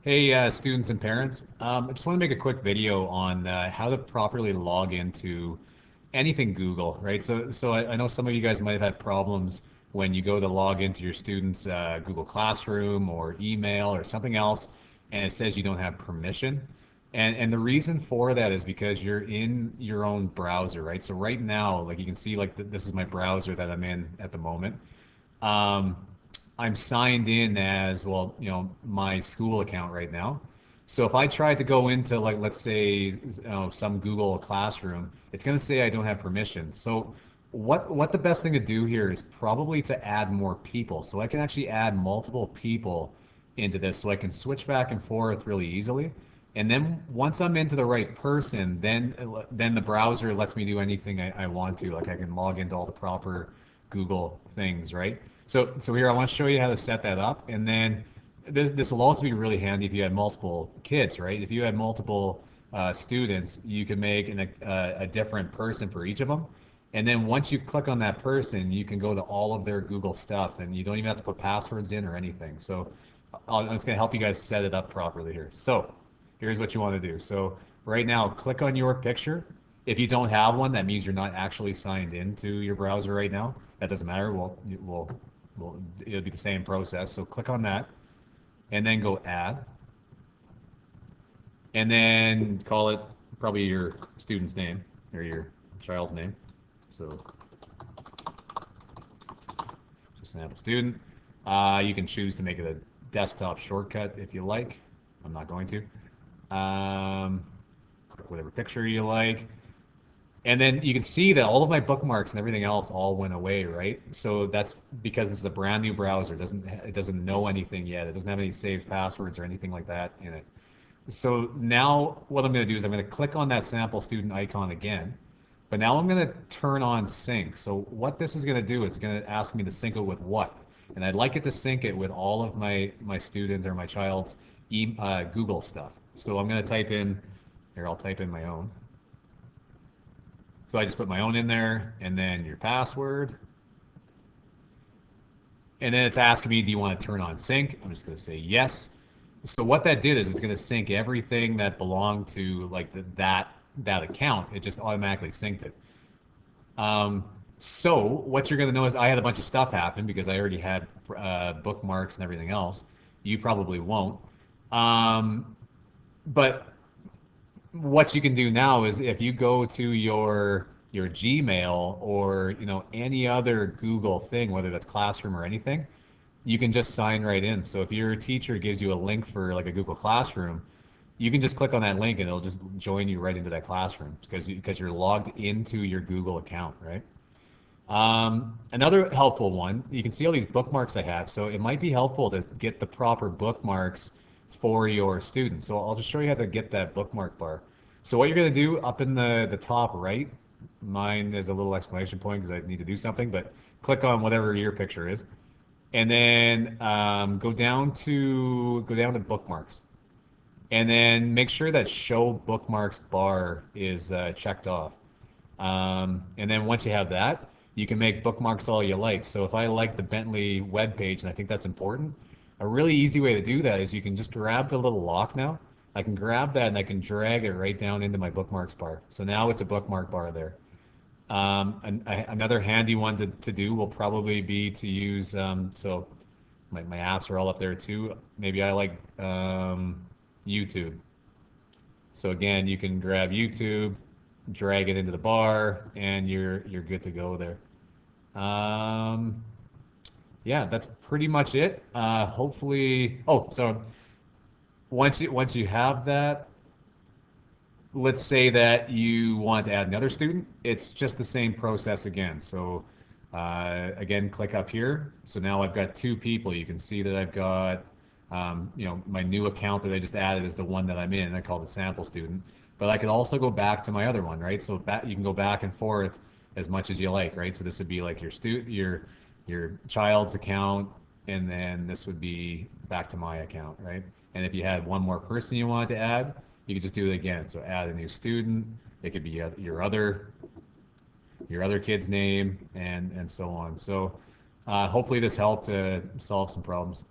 Hey, students and parents. I just want to make a quick video on how to properly log into anything Google, right? So I know some of you guys might have had problems when you go to log into your students' Google Classroom or email or something else, and it says you don't have permission. And the reason for that is because you're in your own browser, right? So right now, like you can see, like this is my browser that I'm in at the moment. Um, I'm signed in as well, my school account right now. So if I try to go into like let's say some Google Classroom, it's going to say I don't have permission. So what the best thing to do here is probably to add more people. So I can actually add multiple people into this so I can switch back and forth really easily. And then once I'm into the right person, then the browser lets me do anything I want to. Like I can log into all the proper Google things, right? So here I want to show you how to set that up, and then this will also be really handy if you had multiple kids, right? If you had multiple students, you can make a different person for each of them, and then once you click on that person, you can go to all of their Google stuff, and you don't even have to put passwords in or anything. So I'm just going to help you guys set it up properly here. So here's what you want to do. So right now, click on your picture. If you don't have one, that means you're not actually signed into your browser right now. That doesn't matter. It'll be the same process. So click on that and then go add and then call it probably your student's name or your child's name. So just sample student. You can choose to make it a desktop shortcut if you like. I'm not going to. Whatever picture you like. And then you can see that all of my bookmarks and everything else all went away, right? So that's because this is a brand new browser. It doesn't know anything yet. It doesn't have any saved passwords or anything like that in it. So now what I'm going to do is I'm going to click on that sample student icon again. But now I'm going to turn on sync. So what this is going to do is it's going to ask me to sync it with what? And I'd like it to sync it with all of my student or my child's Google stuff. So I'm going to type in, here I'll type in my own. So I just put my own in there and then your password. And then it's asking me, do you want to turn on sync? I'm just going to say yes. So what that did is it's going to sync everything that belonged to like that account. It just automatically synced it. So what you're going to know is I had a bunch of stuff happen because I already had bookmarks and everything else. You probably won't. But what you can do now is if you go to your Gmail or any other Google thing, whether that's Classroom or anything, you can just sign right in. So if your teacher gives you a link for like a Google Classroom, you can just click on that link and it'll just join you right into that classroom because you're logged into your Google account, right? Another helpful one, you can see all these bookmarks I have. So it might be helpful to get the proper bookmarks for your students. So I'll just show you how to get that bookmark bar. So what you're going to do up in the top right, mine is a little exclamation point because I need to do something, but click on whatever your picture is. And then go down to bookmarks. And then make sure that show bookmarks bar is checked off. And then once you have that, you can make bookmarks all you like. So if I like the Bentley web page, and I think that's important, a really easy way to do that is you can just grab the little lock now. I can grab that and I can drag it right down into my bookmarks bar. So now it's a bookmark bar there. Another handy one to do will probably be to use, so my apps are all up there too. Maybe I like YouTube. So again, you can grab YouTube, drag it into the bar, and you're good to go there. Um, yeah, that's pretty much it. Hopefully, oh, so once you have that, let's say that you want to add another student, it's just the same process again. So again, click up here. So now I've got two people. You can see that I've got, my new account that I just added is the one that I'm in. I call it sample student. But I could also go back to my other one, right? So you can go back and forth as much as you like, right? So this would be like your child's account, and then this would be back to my account, right? And if you had one more person you wanted to add, you could just do it again. So add a new student. It could be your other kid's name and so on. So hopefully this helped to solve some problems.